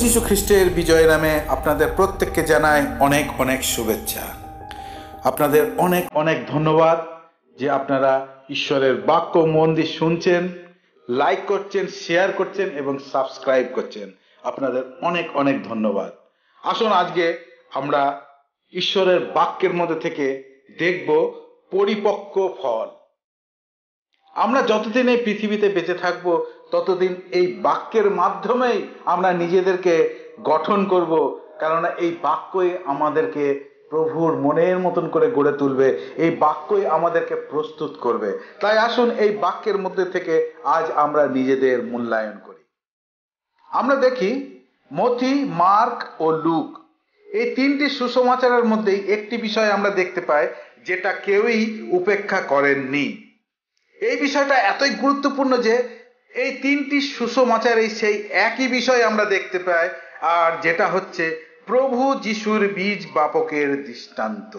যীশু খ্রিস্টের বিজয় নামে আপনাদের প্রত্যেককে জানাই অনেক অনেক শুভেচ্ছা। আপনাদের অনেক অনেক ধন্যবাদ যে আপনারা ঈশ্বরের বাক্য মন দিয়ে শুনছেন, লাইক করছেন, শেয়ার করছেন এবং সাবস্ক্রাইব করছেন। আপনাদের অনেক অনেক ধন্যবাদ। আসুন আজকে আমরা ঈশ্বরের বাক্যের মধ্যে থেকে দেখব পরিপক্ক ফল। আমরা যতদিন এই পৃথিবীতে বেঁচে থাকবো ততদিন এই বাক্যের মাধ্যমেই আমরা নিজেদেরকে গঠন করব, কেননা এই বাক্যই আমাদেরকে প্রভুর মনের মতন করে গড়ে তুলবে, এই বাক্যই আমাদেরকে প্রস্তুত করবে। তাই আসুন এই বাক্যের মধ্যে থেকে আজ আমরা নিজেদের মূল্যায়ন করি। আমরা দেখি মথি, মার্ক ও লুক এই তিনটি সুসমাচারের মধ্যেই একটি বিষয় আমরা দেখতে পাই যেটা কেউই উপেক্ষা করেননি। এই বিষয়টা এতই গুরুত্বপূর্ণ যে এই তিনটি সুসমাচারেই সেই একই বিষয় আমরা দেখতে পাই, আর যেটা হচ্ছে প্রভু যিশুর বীজ বাপকের দৃষ্টান্ত।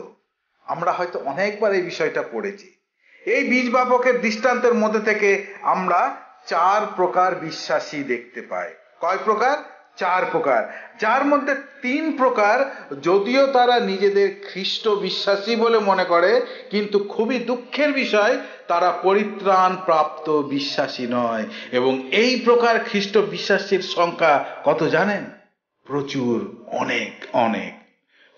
আমরা হয়তো অনেকবার এই বিষয়টা পড়েছি। এই বীজ বাপকের দৃষ্টান্তের মধ্যে থেকে আমরা 4 প্রকার বিশ্বাসী দেখতে পাই। কয় প্রকার? 4 প্রকার, যার মধ্যে 3 প্রকার যদিও তারা নিজেদের খ্রিস্ট বিশ্বাসী বলে মনে করে, কিন্তু খুবই দুঃখের বিষয় তারা পরিত্রাণ প্রাপ্ত বিশ্বাসী নয়। এবং এই প্রকার খ্রিস্ট বিশ্বাসীর সংখ্যা কত জানেন? প্রচুর, অনেক অনেক।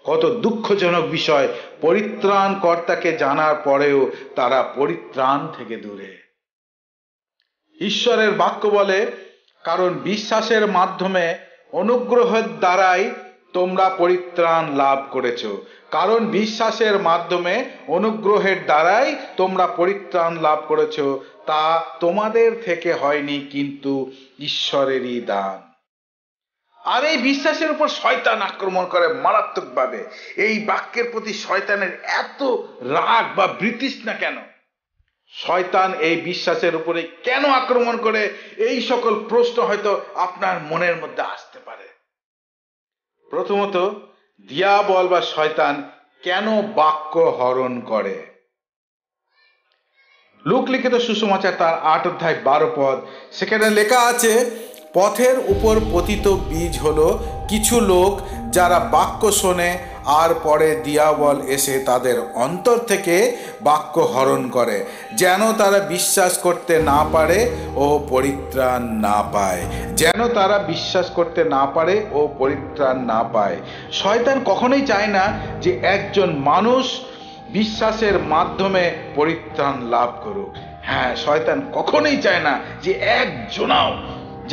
কত দুঃখজনক বিষয়, পরিত্রাণ কর্তাকে জানার পরেও তারা পরিত্রাণ থেকে দূরে। ঈশ্বরের বাক্য বলে, কারণ বিশ্বাসের মাধ্যমে অনুগ্রহের দ্বারাই তোমরা পরিত্রাণ লাভ করেছ। কারণ বিশ্বাসের মাধ্যমে অনুগ্রহের দ্বারাই তোমরা পরিত্রাণ লাভ করেছ, তা তোমাদের থেকে হয়নি, কিন্তু ঈশ্বরেরই দান। আর এই বিশ্বাসের উপর শয়তান আক্রমণ করে মারাত্মকভাবে। এই বাক্যের প্রতি শয়তানের এত রাগ বা বিতৃষ্ণা কেন? শয়তান এই বিশ্বাসের উপরে কেন আক্রমণ করে? এই সকল প্রশ্ন হয়তো আপনার মনের মধ্যে আসতে পারে। প্রথমত, দিয়াবল বা শয়তান কেন বাক্য হরণ করে? লুক লিখিত সুসমাচার তার 8 অধ্যায় 12 পদ, সেখানে লেখা আছে, পথের উপর পতিত বীজ হলো কিছু লোক যারা বাক্য শোনে, আর পরে দিয়াবল এসে তাদের অন্তর থেকে বাক্য হরণ করে, যেন তারা বিশ্বাস করতে না পারে ও পরিত্রাণ না পায়। যেন তারা বিশ্বাস করতে না পারে ও পরিত্রাণ না পায়। শয়তান কখনোই চায় না যে একজন মানুষ বিশ্বাসের মাধ্যমে পরিত্রাণ লাভ করুক। হ্যাঁ, শয়তান কখনোই চায় না যে একজনাও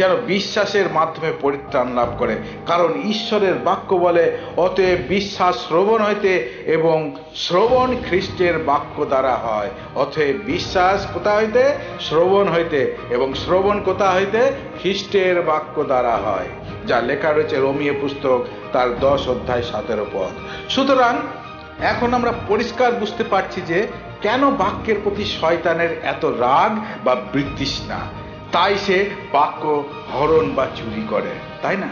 যেন বিশ্বাসের মাধ্যমে পরিত্রাণ লাভ করে। কারণ ঈশ্বরের বাক্য বলে, অতএব বিশ্বাস শ্রবণ হইতে এবং শ্রবণ খ্রিস্টের বাক্য দ্বারা হয়। অতএব বিশ্বাস কোথা হইতে? শ্রবণ হইতে, এবং শ্রবণ কোথা হইতে? খ্রিস্টের বাক্য দ্বারা হয়, যা লেখা রয়েছে রোমীয় পুস্তক তার 10 অধ্যায় 17 পদ। সুতরাং এখন আমরা পরিষ্কার বুঝতে পারছি যে কেন বাক্যের প্রতি শয়তানের এত রাগ বা বিতৃষ্ণা। তাই সে বাক্য হরণ বা চুরি করে, তাই না?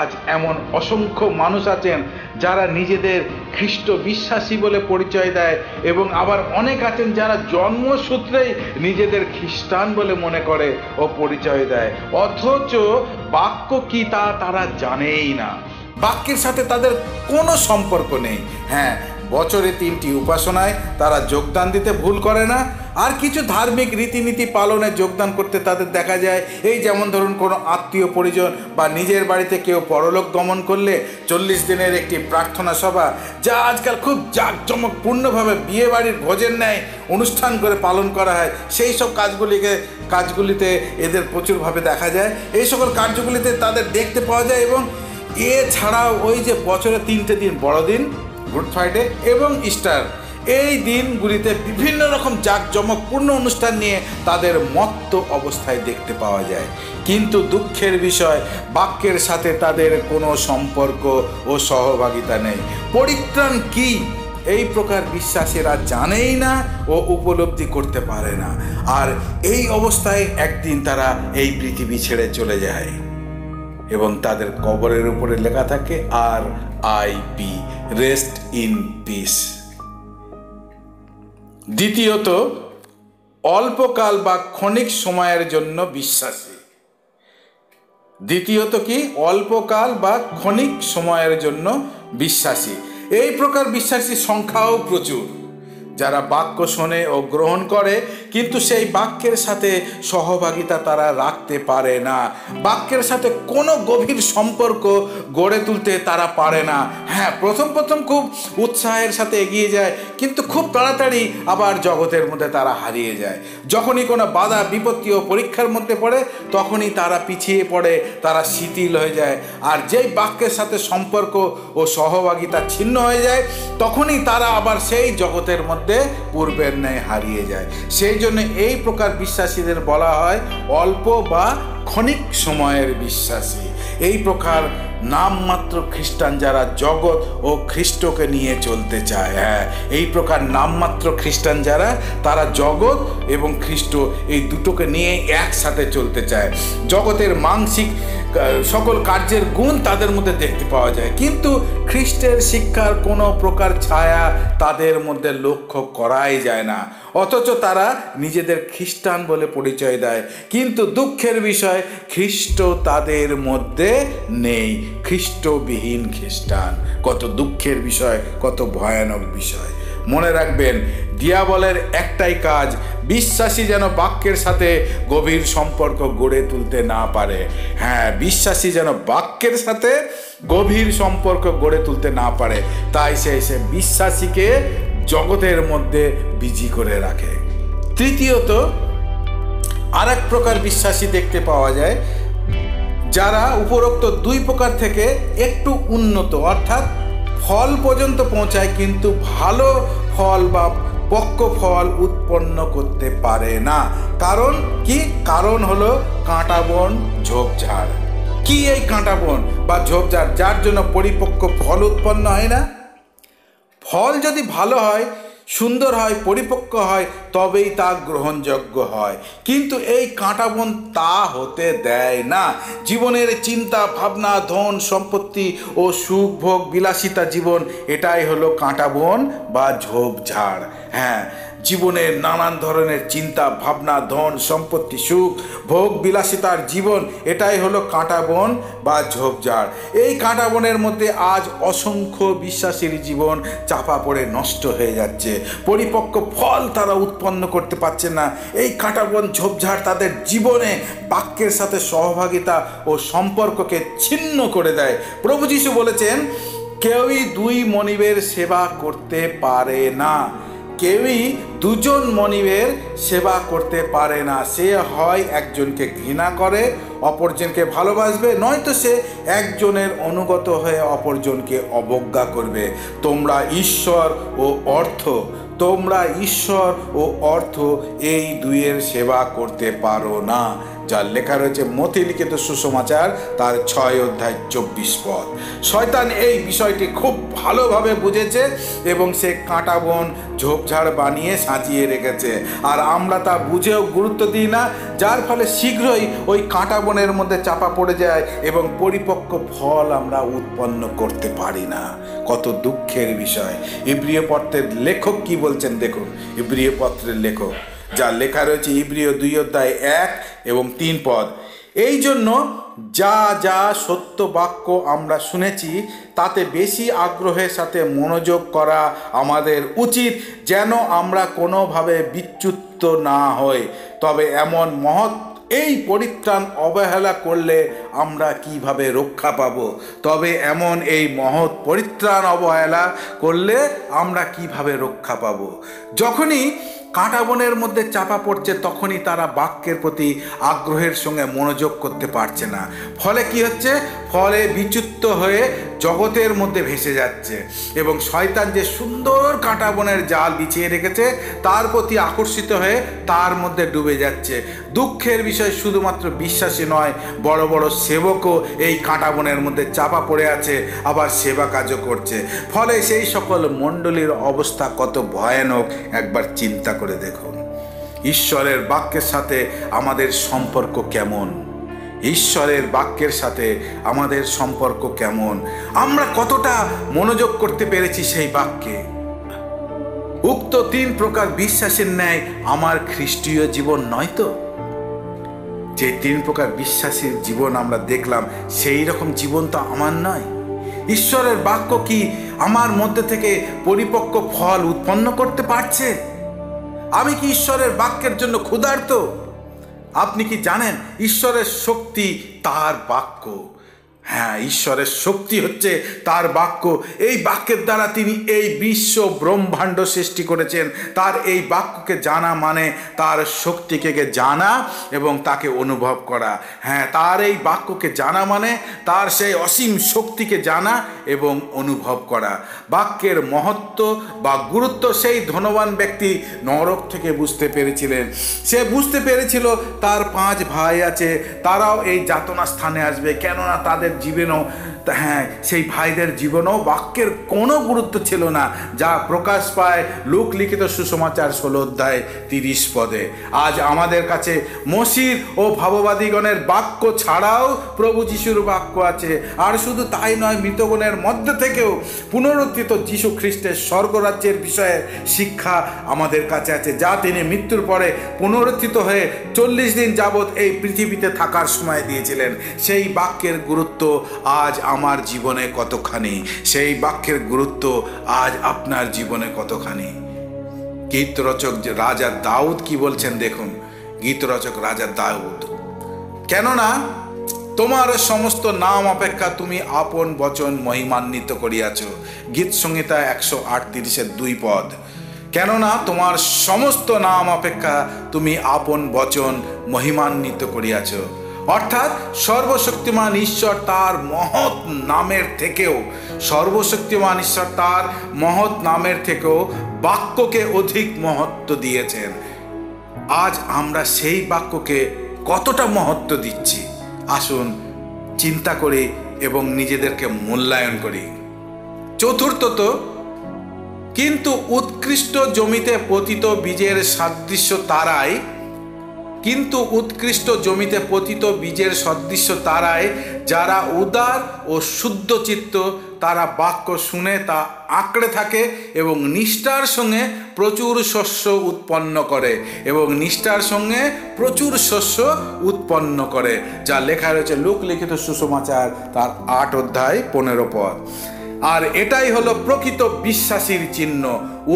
আজ এমন অসংখ্য মানুষ আছেন যারা নিজেদের খ্রিস্ট বিশ্বাসী বলে পরিচয় দেয়, এবং আবার অনেক আছেন যারা জন্মসূত্রেই নিজেদের খ্রিস্টান বলে মনে করে ও পরিচয় দেয়, অথচ বাক্য কি তা তারা জানেই না। বাক্যের সাথে তাদের কোনো সম্পর্ক নেই। হ্যাঁ, বছরে 3টি উপাসনায় তারা যোগদান দিতে ভুল করে না, আর কিছু ধার্মিক রীতিনীতি পালনে যোগদান করতে তাদের দেখা যায়। এই যেমন ধরুন, কোনো আত্মীয় পরিজন বা নিজের বাড়িতে কেউ পরলোক গমন করলে 40 দিনের একটি প্রার্থনা সভা, যা আজকাল খুব জাঁকজমকপূর্ণভাবে বিয়ে বাড়ির ভোজের ন্যায় অনুষ্ঠান করে পালন করা হয়, সেই সব কাজগুলিতে এদের প্রচুরভাবে দেখা যায়। এই সকল কার্যগুলিতে তাদের দেখতে পাওয়া যায়। এবং এছাড়াও ওই যে বছরে 3টে দিন, বড়দিন, গুড ফ্রাইডে এবং ইস্টার, এই দিনগুলিতে বিভিন্ন রকম জাঁকজমকপূর্ণ অনুষ্ঠান নিয়ে তাদের মত্ত অবস্থায় দেখতে পাওয়া যায়। কিন্তু দুঃখের বিষয়, বাক্যের সাথে তাদের কোনো সম্পর্ক ও সহভাগিতা নেই। পরিত্রাণ কি এই প্রকার বিশ্বাসীরা জানেই না ও উপলব্ধি করতে পারে না। আর এই অবস্থায় একদিন তারা এই পৃথিবী ছেড়ে চলে যায় এবং তাদের কবরের উপরে লেখা থাকে RIP, রেস্ট ইন পিস। দ্বিতীয়ত, অল্পকাল বা ক্ষণিক সময়ের জন্য বিশ্বাসী। দ্বিতীয়ত কি, অল্পকাল বা ক্ষণিক সময়ের জন্য বিশ্বাসী। এই প্রকার বিশ্বাসী সংখ্যাও প্রচুর, যারা বাক্য শোনে ও গ্রহণ করে কিন্তু সেই বাক্যের সাথে সহভাগিতা তারা রাখতে পারে না, বাক্যের সাথে কোনো গভীর সম্পর্ক গড়ে তুলতে তারা পারে না। হ্যাঁ, প্রথম খুব উৎসাহের সাথে এগিয়ে যায়, কিন্তু খুব তাড়াতাড়ি আবার জগতের মধ্যে তারা হারিয়ে যায়। যখনই কোনো বাধা বিপত্তি ও পরীক্ষার মধ্যে পড়ে তখনই তারা পিছিয়ে পড়ে, তারা শিথিল হয়ে যায়। আর যেই বাক্যের সাথে সম্পর্ক ও সহভাগিতা ছিন্ন হয়ে যায় তখনই তারা আবার সেই জগতের মধ্যে পূর্বের ন্যায় হারিয়ে যায়। সেই জন্য এই প্রকার বিশ্বাসীদের বলা হয় অল্প বা ক্ষণিক সময়ের বিশ্বাসী। এই প্রকার নামমাত্র খ্রিস্টান যারা জগৎ ও খ্রিস্টকে নিয়ে চলতে চায়। হ্যাঁ, এই প্রকার নামমাত্র খ্রিস্টান যারা, তারা জগৎ এবং খ্রিস্ট এই দুটোকে নিয়ে একসাথে চলতে চায়। জগতের মানসিক সকল কার্যের গুণ তাদের মধ্যে দেখতে পাওয়া যায়, কিন্তু খ্রিস্টের শিক্ষার কোনো প্রকার ছায়া তাদের মধ্যে লক্ষ্য করাই যায় না। অথচ তারা নিজেদের খ্রিস্টান বলে পরিচয় দেয়, কিন্তু দুঃখের বিষয় খ্রিস্ট তাদের মধ্যে নেই। খ্রিস্টবিহীন খ্রিস্টান, কত দুঃখের বিষয়, কত ভয়ানক বিষয়। মনে রাখবেন, দিয়াবলের একটাই কাজ, বিশ্বাসী যেন বাক্যের সাথে গভীর সম্পর্ক গড়ে তুলতে না পারে। হ্যাঁ, বিশ্বাসী যেন বাক্যের সাথে গভীর সম্পর্ক গড়ে তুলতে না পারে, তাই সে বিশ্বাসীকে জগতের মধ্যে বিজি করে রাখে। তৃতীয়ত, আর এক প্রকার বিশ্বাসী দেখতে পাওয়া যায়, যারা উপরোক্ত দুই প্রকার থেকে একটু উন্নত, অর্থাৎ ফল পর্যন্ত পৌঁছায় কিন্তু ভালো ফল বা পক্ক ফল উৎপন্ন করতে পারে না। কারণ কি? কারণ হলো কাঁটা বন, ঝোপঝাড়। কি এই কাঁটা বন বা ঝোপঝাড়, যার জন্য পরিপক্ক ফল উৎপন্ন হয় না? ফল যদি ভালো হয়, সুন্দর হয়, পরিপক্ক হয়, তবেই তা গ্রহণযোগ্য হয়, কিন্তু এই কাঁটা বন তা হতে দেয় না। জীবনের চিন্তা ভাবনা, ধন সম্পত্তি ও সুখ ভোগ বিলাসিতা জীবন, এটাই হলো কাঁটা বন বা ঝোপঝাড়। হ্যাঁ, জীবনের নানান ধরনের চিন্তা ভাবনা, ধন সম্পত্তি, সুখ ভোগ বিলাসিতার জীবন, এটাই হলো কাঁটা বন বা ঝোপঝাড়। এই কাঁটা বনের মধ্যে আজ অসংখ্য বিশ্বাসীর জীবন চাপা পড়ে নষ্ট হয়ে যাচ্ছে, পরিপক্ক ফল তারা উৎপন্ন করতে পারছে না। এই কাঁটা বন ঝোপঝাড় তাদের জীবনে বাক্যের সাথে সহভাগিতা ও সম্পর্ককে ছিন্ন করে দেয়। প্রভু যীশু বলেছেন, কেউই দুই মনিবের সেবা করতে পারে না, কেউই দুজন মনিবের সেবা করতে পারে না। সে হয় একজনকে ঘৃণা করে অপরজনকে ভালোবাসবে, নয়তো সে একজনের অনুগত হয়ে অপরজনকে অবজ্ঞা করবে। তোমরা ঈশ্বর ও অর্থ এই দুইয়ের সেবা করতে পারো না। যা লেখা রয়েছে মথি লিখিত সুসমাচার তার 6 অধ্যায় 24 পদ। শয়তান এই বিষয়টি খুব ভালোভাবে বুঝেছে এবং সে কাঁটা বন ঝোপঝাড় বানিয়ে সাজিয়ে রেখেছে, আর আমরা তা বুঝেও গুরুত্ব দিই না, যার ফলে শীঘ্রই ওই কাঁটা বনের মধ্যে চাপা পড়ে যায় এবং পরিপক্ক ফল আমরা উৎপন্ন করতে পারি না। কত দুঃখের বিষয়। ইব্রিয় পত্রের লেখক কি বলছেন দেখুন। ইব্রিয় পত্রের লেখক, যা লেখা রয়েছে ইব্রিয় 2 অধ্যায় 1 এবং 3 পদ। এই জন্য যা সত্য বাক্য আমরা শুনেছি তাতে বেশি আগ্রহের সাথে মনোযোগ করা আমাদের উচিত, যেন আমরা কোনোভাবে বিচ্যুত না হই। তবে এমন মহৎ এই পরিত্রাণ অবহেলা করলে আমরা কিভাবে রক্ষা পাব? তবে এমন এই মহৎ পরিত্রাণ অবহেলা করলে আমরা কিভাবে রক্ষা পাব? যখনই কাঁটা বনের মধ্যে চাপা পড়ছে তখনই তারা বাক্যের প্রতি আগ্রহের সঙ্গে মনোযোগ করতে পারছে না। ফলে কি হচ্ছে? ফলে বিচ্যুত হয়ে জগতের মধ্যে ভেসে যাচ্ছে এবং শয়তান যে সুন্দর কাঁটা বনের জাল বিছিয়ে রেখেছে তার প্রতি আকর্ষিত হয়ে তার মধ্যে ডুবে যাচ্ছে। দুঃখের বিষয়, শুধুমাত্র বিশ্বাসী নয়, বড় বড় সেবকও এই কাঁটা বনের মধ্যে চাপা পড়ে আছে, আবার সেবা কাজও করছে। ফলে সেই সকল মণ্ডলীর অবস্থা কত ভয়ানক একবার চিন্তা করে দেখুন। ঈশ্বরের বাক্যের সাথে আমাদের সম্পর্ক কেমন? ঈশ্বরের বাক্যের সাথে আমাদের সম্পর্ক কেমন? আমরা কতটা মনোযোগ করতে পেরেছি সেই বাক্যে? উক্ত 3 প্রকার বিশ্বাসের ন্যায় আমার খ্রিস্টীয় জীবন নয় তো? যে 3 প্রকার বিশ্বাসীর জীবন আমরা দেখলাম, সেই রকম জীবন তো আমার নয়। ঈশ্বরের বাক্য কি আমার মধ্যে থেকে পরিপক্ক ফল উৎপন্ন করতে পারছে? আমি কি ঈশ্বরের বাক্যের জন্য ক্ষুধার্ত? আপনি কি জানেন ঈশ্বরের শক্তি তার বাক্য? হ্যাঁ, ঈশ্বরের শক্তি হচ্ছে তার বাক্য। এই বাক্যের দ্বারা তিনি এই বিশ্ব ব্রহ্মাণ্ড সৃষ্টি করেছেন। তার এই বাক্যকে জানা মানে তার শক্তিকে জানা এবং তাকে অনুভব করা। হ্যাঁ, তার এই বাক্যকে জানা মানে তার সেই অসীম শক্তিকে জানা এবং অনুভব করা। বাক্যের মহত্ব বা গুরুত্ব সেই ধনবান ব্যক্তি নরক থেকে বুঝতে পেরেছিলেন। সে বুঝতে পেরেছিল তার 5 ভাই আছে, তারাও এই যাতনা স্থানে আসবে, কেননা তাদের জীবনেও, হ্যাঁ, সেই ভাইদের জীবনেও বাক্যের কোনো গুরুত্ব ছিল না, যা প্রকাশ পায় লূক লিখিত সুসমাচার 16 অধ্যায় 30 পদে। আজ আমাদের কাছে মসির ও ভাববাদীগণের বাক্য ছাড়াও প্রভু যিশুর বাক্য আছে। আর শুধু তাই নয়, মৃতগণের মধ্যে থেকেও পুনরুত্থিত যিশু খ্রিস্টের স্বর্গরাজ্যের বিষয়ে শিক্ষা আমাদের কাছে আছে, যা তিনি মৃত্যুর পরে পুনরুত্থিত হয়ে 40 দিন যাবৎ এই পৃথিবীতে থাকার সময় দিয়েছিলেন। সেই বাক্যের গুরুত্ব আজ আমার জীবনে কতখানি, সেই বাক্যের গুরুত্ব আজ আপনার জীবনে কতখানি। গীতরচক রাজা দাউদ কি বলছেন দেখুন। গীতরচক রাজা দাউদ, কেননা তোমার সমস্ত নাম অপেক্ষা তুমি আপন বচন মহিমান্বিত করিয়াছ। গীত সংহিতা 138-এর 2 পদ। কেননা তোমার সমস্ত নাম অপেক্ষা তুমি আপন বচন মহিমান্বিত করিয়াছ। অর্থাৎ সর্বশক্তিমান ঈশ্বর তার মহৎ নামের থেকেও, সর্বশক্তিমান ঈশ্বর তার মহৎ নামের থেকেও বাক্যকে অধিক মহত্ব দিয়েছেন। আজ আমরা সেই বাক্যকে কতটা মহত্ব দিচ্ছি? আসুন চিন্তা করি এবং নিজেদেরকে মূল্যায়ন করি। চতুর্থত, কিন্তু উৎকৃষ্ট জমিতে পতিত বীজের সাদৃশ্য তারাই, কিন্তু উৎকৃষ্ট জমিতে পতিত বীজের সদৃশ্য তারাই যারা উদার ও শুদ্ধ চিত্ত, তারা বাক্য শুনে তা আঁকড়ে থাকে এবং নিষ্ঠার সঙ্গে প্রচুর শস্য উৎপন্ন করে, এবং নিষ্ঠার সঙ্গে প্রচুর শস্য উৎপন্ন করে, যা লেখা রয়েছে লূক লিখিত সুসমাচার তার 8 অধ্যায় 15 পদ। আর এটাই হলো প্রকৃত বিশ্বাসীর চিহ্ন,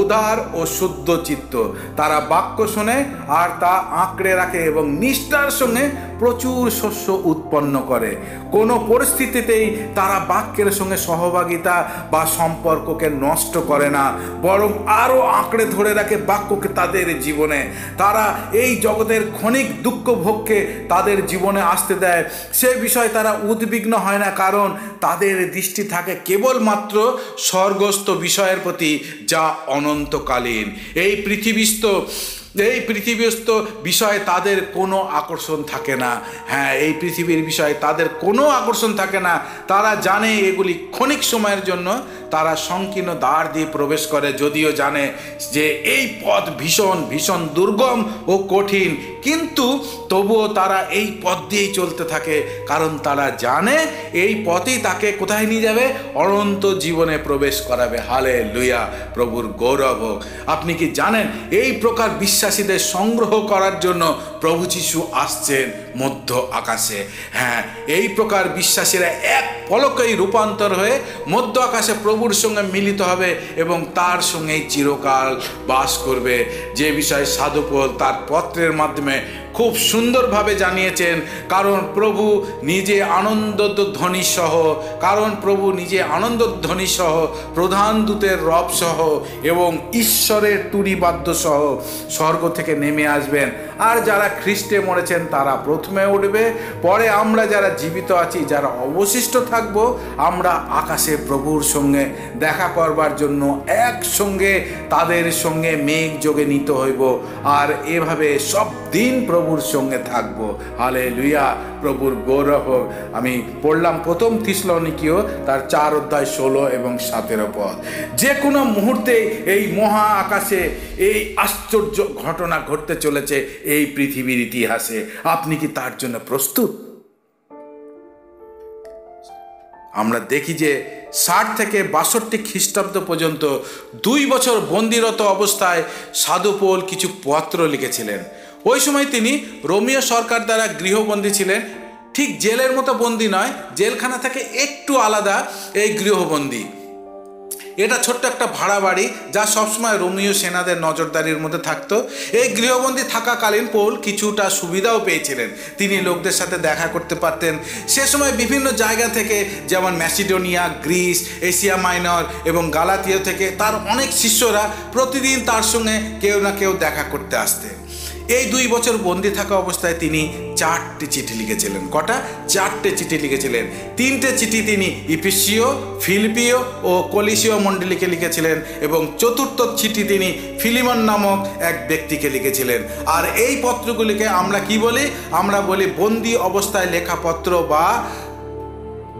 উদার ও শুদ্ধ চিত্ত। তারা বাক্য শোনে আর তা আঁকড়ে রাখে এবং নিষ্ঠার সঙ্গে প্রচুর শস্য উৎপন্ন করে। কোনো পরিস্থিতিতেই তারা বাক্যের সঙ্গে সহভাগিতা বা সম্পর্ককে নষ্ট করে না, বরং আরও আঁকড়ে ধরে রাখে বাক্যকে তাদের জীবনে। তারা এই জগতের ক্ষণিক দুঃখ ভোগকে তাদের জীবনে আসতে দেয়, সে বিষয়ে তারা উদ্বিগ্ন হয় না, কারণ তাদের দৃষ্টি থাকে কেবলমাত্র স্বর্গস্থ বিষয়ের প্রতি, যা অনন্তকালীন। এই পৃথিবীস্থ বিষয়ে তাদের কোনো আকর্ষণ থাকে না। হ্যাঁ, এই পৃথিবীর বিষয়ে তাদের কোনো আকর্ষণ থাকে না। তারা জানে এগুলি ক্ষণিক সময়ের জন্য। তারা সংকীর্ণ দ্বার দিয়ে প্রবেশ করে, যদিও জানে যে এই পথ ভীষণ ভীষণ দুর্গম ও কঠিন, কিন্তু তবুও তারা এই পথ দিয়েই চলতে থাকে, কারণ তারা জানে এই পথই তাকে কোথায় নিয়ে যাবে? অনন্ত জীবনে প্রবেশ করাবে। হালেলুয়া, প্রভুর গৌরব হোক। আপনি কি জানেন এই প্রকার বিশ্বাসীদের সংগ্রহ করার জন্য প্রভু যিশু আসছেন মধ্য আকাশে? হ্যাঁ, এই প্রকার বিশ্বাসীরা এক পলকেই রূপান্তর হয়ে মধ্য আকাশে প্রভুর সঙ্গে মিলিত হবে এবং তার সঙ্গেই চিরকাল বাস করবে, যে বিষয়ে সাধু পৌল তার পত্রের মাধ্যমে খুব সুন্দরভাবে জানিয়েছেন। কারণ প্রভু নিজে আনন্দধ্বনি সহ, প্রধান দূতের রব সহ এবং ঈশ্বরের তুরিবাদ্য সহ স্বর্গ থেকে নেমে আসবেন। আর যারা খ্রিস্টে মরেছেন তারা প্রথমে উঠবে, পরে আমরা যারা জীবিত আছি, যারা অবশিষ্ট থাকব, আমরা আকাশে প্রভুর সঙ্গে দেখা করবার জন্য একসঙ্গে তাদের সঙ্গে মেঘ যোগে নিত হইব, আর এভাবে সব দিন প্রভুর সঙ্গে থাকবো। হালেলুয়া, প্রভুর গৌরব হোক। আমি পড়লাম 1 থিসলনিকীয় তার 4 অধ্যায় 16 এবং 17 পদ। যে কোনো মুহূর্তে এই মহা আকাশে এই আশ্চর্য ঘটনা ঘটতে চলেছে এই পৃথিবীর ইতিহাসে। আপনি কি তার জন্য প্রস্তুত? আমরা দেখি যে 60 থেকে 62 খ্রিস্টাব্দ পর্যন্ত 2 বছর বন্দিরত অবস্থায় সাধু পৌল কিছু পত্র লিখেছিলেন। ওই সময় তিনি রোমীয় সরকার দ্বারা গৃহবন্দী ছিলেন। ঠিক জেলের মতো বন্দি নয়, জেলখানা থেকে একটু আলাদা এই গৃহবন্দী। এটা ছোট্ট একটা ভাড়া বাড়ি, যা সবসময় রোমীয় সেনাদের নজরদারির মধ্যে থাকতো। এই গৃহবন্দী থাকাকালীন পৌল কিছুটা সুবিধাও পেয়েছিলেন। তিনি লোকদের সাথে দেখা করতে পারতেন। সে সময় বিভিন্ন জায়গা থেকে, যেমন ম্যাসিডোনিয়া, গ্রিস, এশিয়া মাইনর এবং গালাতীয় থেকে তার অনেক শিষ্যরা প্রতিদিন তার সঙ্গে কেউ না কেউ দেখা করতে আসতেন। এই 2 বছর বন্দি থাকা অবস্থায় তিনি 4টে চিঠি লিখেছিলেন। কটা? 4টে চিঠি লিখেছিলেন। 3টে চিঠি তিনি ইফিসীয়, ফিলিপিও ও কলিসীয় মণ্ডলীকে লিখেছিলেন এবং 4র্থ চিঠি তিনি ফিলিমন নামক এক ব্যক্তিকে লিখেছিলেন। আর এই পত্রগুলিকে আমরা কি বলি? আমরা বলি বন্দি অবস্থায় লেখা পত্র বা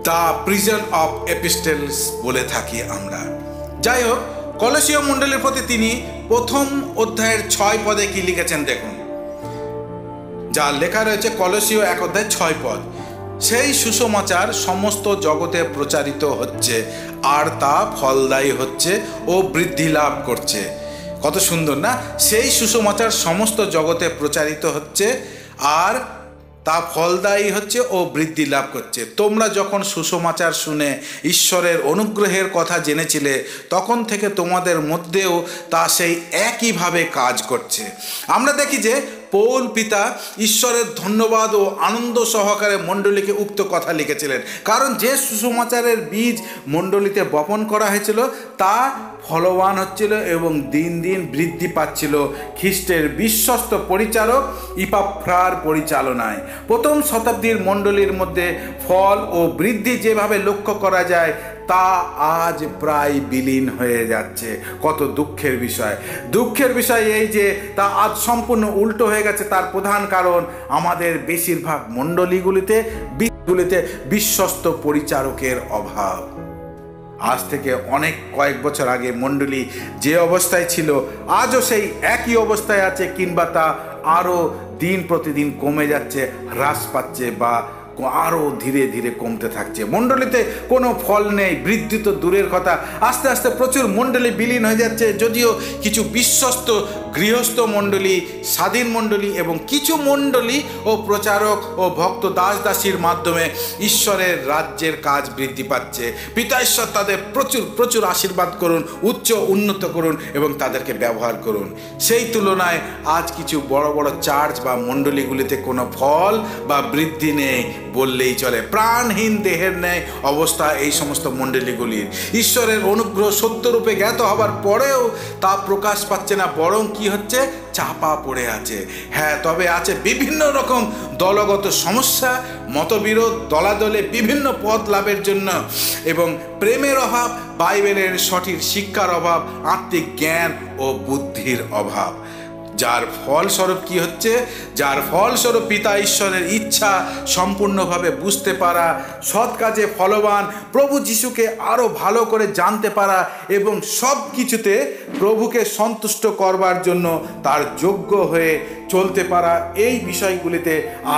দ্য প্রিজন অফ এপিস্টেলস বলে থাকি আমরা। যাই হোক, কলসীয় মণ্ডলীর প্রতি তিনি 1ম অধ্যায়ের 6 পদে কি লিখেছেন দেখুন। যা লেখা রয়েছে কলসীয় 1 অধ্যায় 6 পদ। সেই সুসমাচার সমস্ত জগতে প্রচারিত হচ্ছে, আর তা ফলদায়ী হচ্ছে ও বৃদ্ধি লাভ করছে। কত সুন্দর না? সেই সুসমাচার সমস্ত জগতে প্রচারিত হচ্ছে, আর তা ফলদায়ী হচ্ছে ও বৃদ্ধি লাভ করছে। তোমরা যখন সুসমাচার শুনে ঈশ্বরের অনুগ্রহের কথা জেনেছিলে, তখন থেকে তোমাদের মধ্যেও তা সেই একইভাবে কাজ করছে। আমরা দেখি যে পৌল পিতা ঈশ্বরের ধন্যবাদ ও আনন্দ সহকারে মণ্ডলীকে উক্ত কথা লিখেছিলেন, কারণ যে সুসমাচারের বীজ মণ্ডলীতে বপন করা হয়েছিল তা ফলবান হচ্ছিল এবং দিন দিন বৃদ্ধি পাচ্ছিল খ্রিস্টের বিশ্বস্ত পরিচারক ইপাফ্রার পরিচালনায়। 1ম শতাব্দীর মণ্ডলীর মধ্যে ফল ও বৃদ্ধি যেভাবে লক্ষ্য করা যায়, তা আজ প্রায় বিলীন হয়ে যাচ্ছে। কত দুঃখের বিষয়! দুঃখের বিষয় এই যে তা আজ সম্পূর্ণ উল্টো হয়ে গেছে। তার প্রধান কারণ আমাদের বেশিরভাগ মণ্ডলীগুলিতে বিশ্বস্ত পরিচারকের অভাব। আজ থেকে কয়েক বছর আগে মণ্ডলী যে অবস্থায় ছিল, আজও সেই একই অবস্থায় আছে, কিংবা তা আরও দিন প্রতিদিন কমে যাচ্ছে, হ্রাস পাচ্ছে বা আরও ধীরে ধীরে কমতে থাকছে। মণ্ডলীতে কোনো ফল নেই, বৃদ্ধি তো দূরের কথা। আস্তে আস্তে প্রচুর মণ্ডলী বিলীন হয়ে যাচ্ছে। যদিও কিছু বিশ্বস্ত গৃহস্থ মণ্ডলী, স্বাধীন মণ্ডলী এবং কিছু মণ্ডলী ও প্রচারক ও ভক্ত দাস দাসীর মাধ্যমে ঈশ্বরের রাজ্যের কাজ বৃদ্ধি পাচ্ছে। পিতা ঈশ্বর তাদের প্রচুর প্রচুর আশীর্বাদ করুন, উন্নত করুন এবং তাদেরকে ব্যবহার করুন। সেই তুলনায় আজ কিছু বড় বড় চার্চ বা মণ্ডলীগুলিতে কোনো ফল বা বৃদ্ধি নেই বললেই চলে। প্রাণহীন দেহের ন্যায় অবস্থা এই সমস্ত মণ্ডলীগুলির। ঈশ্বরের অনুগ্রহ সত্যরূপে জ্ঞাত হবার পরেও তা প্রকাশ পাচ্ছে না, বরং কি হচ্ছে? চাপা পড়ে আছে। হ্যাঁ, তবে আছে বিভিন্ন রকম দলগত সমস্যা, মতবিরোধ, দলাদলে বিভিন্ন পদ লাভের জন্য এবং প্রেমের অভাব, বাইবেলের সঠিক শিক্ষার অভাব, আত্মিক জ্ঞান ও বুদ্ধির অভাব। যার ফলস্বরূপ কি হচ্ছে? যার ফলস্বরূপ পিতা ঈশ্বরের ইচ্ছা সম্পূর্ণভাবে বুঝতে পারা, সৎ কাজে ফলবান, প্রভু যিশুকে আরও ভালো করে জানতে পারা এবং সব কিছুতে প্রভুকে সন্তুষ্ট করবার জন্য তার যোগ্য হয়ে চলতে পারা, এই বিষয়গুলিতে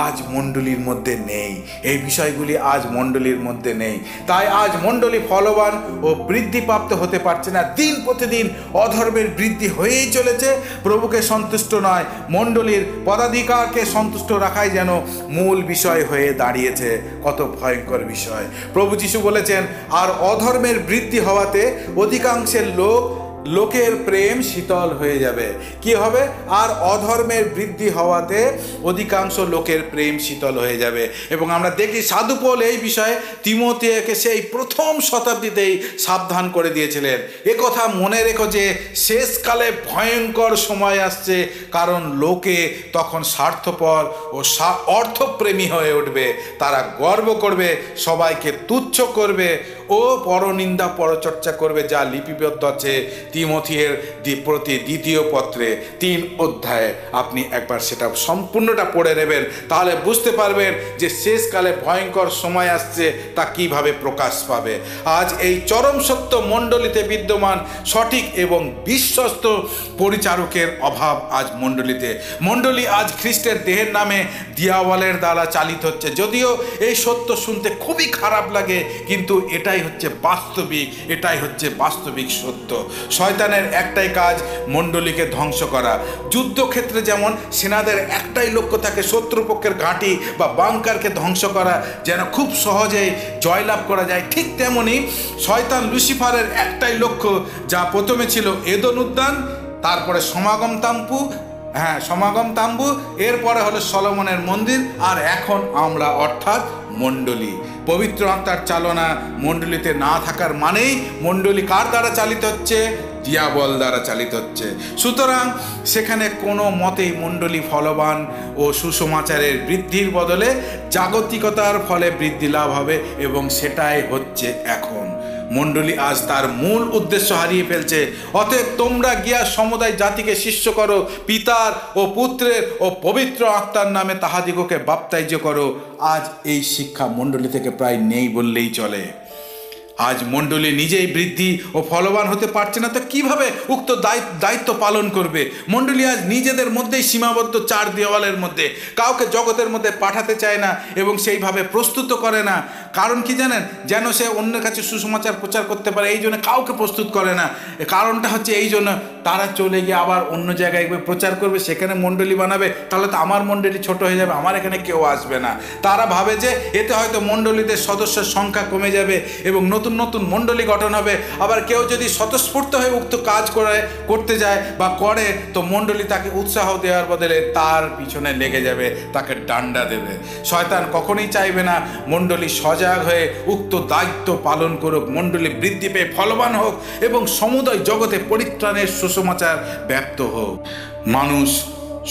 আজ মণ্ডলীর মধ্যে নেই। এই বিষয়গুলি আজ মণ্ডলীর মধ্যে নেই। তাই আজ মণ্ডলী ফলবান ও বৃদ্ধিপ্রাপ্ত হতে পারছে না। দিন প্রতিদিন অধর্মের বৃদ্ধি হয়েই চলেছে। প্রভুকে সন্তুষ্ট নয়, মণ্ডলীর পদাধিকারকে সন্তুষ্ট রাখাই যেন মূল বিষয় হয়ে দাঁড়িয়েছে। কত ভয়ঙ্কর বিষয়! প্রভু যিশু বলেছেন, আর অধর্মের বৃদ্ধি হওয়াতে অধিকাংশের লোকের প্রেম শীতল হয়ে যাবে। কি হবে? আর অধর্মের বৃদ্ধি হওয়াতে অধিকাংশ লোকের প্রেম শীতল হয়ে যাবে। এবং আমরা দেখি সাধু পৌল এই বিষয়ে তিমোথেকে সেই 1ম শতাব্দীতেই সাবধান করে দিয়েছিলেন। একথা মনে রেখো যে শেষকালে ভয়ঙ্কর সময় আসছে, কারণ লোকে তখন স্বার্থপর ও অর্থপ্রেমী হয়ে উঠবে। তারা গর্ব করবে, সবাইকে তুচ্ছ করবে ও পরনিন্দা পরচর্চা করবে, যা লিপিবদ্ধ আছে তিমোথের প্রতি 2য় পত্রে 3 অধ্যায়ে। আপনি একবার সেটা সম্পূর্ণটা পড়ে নেবেন, তাহলে বুঝতে পারবেন যে শেষকালে ভয়ঙ্কর সময় আসছে, তা কিভাবে প্রকাশ পাবে। আজ এই চরম সত্য মণ্ডলীতে বিদ্যমান সঠিক এবং বিশ্বস্ত পরিচারকের অভাব আজ মণ্ডলীতে। মণ্ডলী আজ খ্রিস্টের দেহের নামে দিয়াওয়ালের দ্বারা চালিত হচ্ছে। যদিও এই সত্য শুনতে খুবই খারাপ লাগে, কিন্তু এটা এটাই হচ্ছে বাস্তবিক, এটাই হচ্ছে বাস্তবিক সত্য। শয়তানের একটাই কাজ মণ্ডলীকে ধ্বংস করা। যুদ্ধক্ষেত্রে যেমন সেনাদের একটাই লক্ষ্য থাকে শত্রুপক্ষের ঘাঁটি বা বাংকারকে ধ্বংস করা, যেন খুব সহজেই জয়লাভ করা যায়, ঠিক তেমনি শয়তান লুসিফারের একটাই লক্ষ্য, যা প্রথমে ছিল এদন উদ্যান, তারপরে সমাগম তাম্বু, এরপরে হলো সলোমনের মন্দির, আর এখন আমরা অর্থাৎ মণ্ডলী। পবিত্র আত্মার চালনা মণ্ডলীতে না থাকার মানেই মণ্ডলী কার দ্বারা চালিত হচ্ছে? দিয়াবল দ্বারা চালিত হচ্ছে। সুতরাং সেখানে কোনো মতেই মণ্ডলী ফলবান ও সুসমাচারের বৃদ্ধির বদলে জাগতিকতার ফলে বৃদ্ধি লাভ হবে, এবং সেটাই হচ্ছে এখন। মণ্ডলী আজ তার মূল উদ্দেশ্য হারিয়ে ফেলছে। অতএব তোমরা গিয়া সমুদায় জাতিকে শিষ্য করো, পিতার ও পুত্রের ও পবিত্র আত্মার নামে তাহাদিগকে বাপ্তাইজ করো। আজ এই শিক্ষা মণ্ডলী থেকে প্রায় নেই বললেই চলে। আজ মণ্ডলী নিজেই বৃদ্ধি ও ফলবান হতে পারছে না, তো কিভাবে উক্ত দায়িত্ব পালন করবে? মণ্ডলী আজ নিজেদের মধ্যেই সীমাবদ্ধ, চার দেওয়ালের মধ্যে, কাউকে জগতের মধ্যে পাঠাতে চায় না এবং সেইভাবে প্রস্তুত করে না। কারণ কি জানেন? যেন সে অন্যের কাছে সুসমাচার প্রচার করতে পারে, এই জন্য কাউকে প্রস্তুত করে না। কারণটা হচ্ছে এই জন্য, তারা চলে গিয়ে আবার অন্য জায়গায় প্রচার করবে, সেখানে মণ্ডলী বানাবে, তাহলে তো আমার মণ্ডলী ছোট হয়ে যাবে, আমার এখানে কেউ আসবে না। তারা ভাবে যে এতে হয়তো মণ্ডলীদের সদস্যের সংখ্যা কমে যাবে এবং নতুন নতুন মণ্ডলী গঠন হবে। আবার কেউ যদি স্বতঃস্ফূর্ত হয়ে উক্ত কাজ করতে যায় বা করে, তো মণ্ডলী তাকে উৎসাহ দেওয়ার বদলে তার পিছনে লেগে যাবে, তাকে ডান্ডা দেবে। শয়তান কখনোই চাইবে না মণ্ডলী সজাগ হয়ে উক্ত দায়িত্ব পালন করুক, মণ্ডলী বৃদ্ধি পেয়ে ফলবান হোক এবং সমুদয় জগতে পরিত্রাণের সুসমাচার ব্যাপ্ত হোক। মানুষ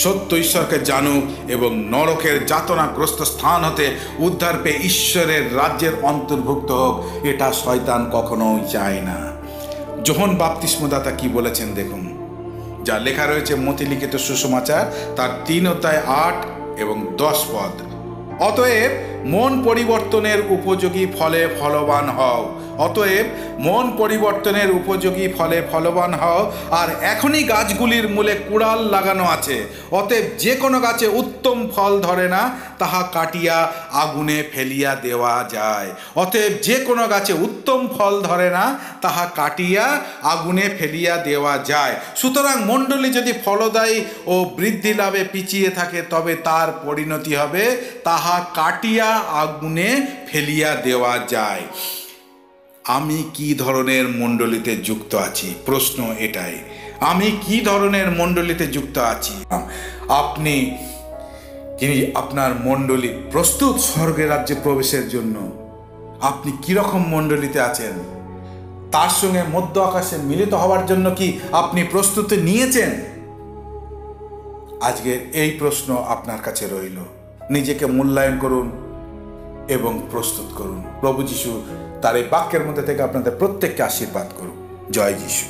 সত্য ঈশ্বরকে জানুক এবং নরকের যাতনাগ্রস্ত স্থান হতে উদ্ধার পেয়ে ঈশ্বরের রাজ্যের অন্তর্ভুক্ত হোক, এটা শয়তান কখনোই চায় না। যোহন বাপ্তিস্মদাতা কি বলেছেন দেখুন, যা লেখা রয়েছে মতিলিখিত সুসমাচার তার 3 অধ্যায় 8 এবং 10 পদ। অতএব মন পরিবর্তনের উপযোগী ফলে ফলবান হও। অতএব মন পরিবর্তনের উপযোগী ফলে ফলবান হও। আর এখনই গাছগুলির মূলে কুড়াল লাগানো আছে। অতএব যে কোনো গাছে উত্তম ফল ধরে না, তাহা কাটিয়া আগুনে ফেলিয়া দেওয়া যায়। অতএব যে কোনো গাছে উত্তম ফল ধরে না, তাহা কাটিয়া আগুনে ফেলিয়া দেওয়া যায়। সুতরাং মণ্ডলী যদি ফলদায়ী ও বৃদ্ধি লাভে পিছিয়ে থাকে, তবে তার পরিণতি হবে তাহা কাটিয়া আগুনে ফেলিয়া দেওয়া যায়। আমি কি ধরনের মণ্ডলীতে যুক্ত আছি? প্রশ্ন এটাই, আমি কি ধরনের মণ্ডলীতে যুক্ত আছি? আপনি কি আপনার মণ্ডলী প্রস্তুত স্বর্গের রাজ্যে প্রবেশের জন্য? আপনি কিরকম মণ্ডলীতে আছেন? তার সঙ্গে মধ্য আকাশে মিলিত হওয়ার জন্য কি আপনি প্রস্তুতি নিয়েছেন? আজকে এই প্রশ্ন আপনার কাছে রইল। নিজেকে মূল্যায়ন করুন এবং প্রস্তুত করুন। প্রভু যীশু তার এই বাক্যের মধ্যে থেকে আপনাদের প্রত্যেককে আশীর্বাদ করুন। জয় যীশু।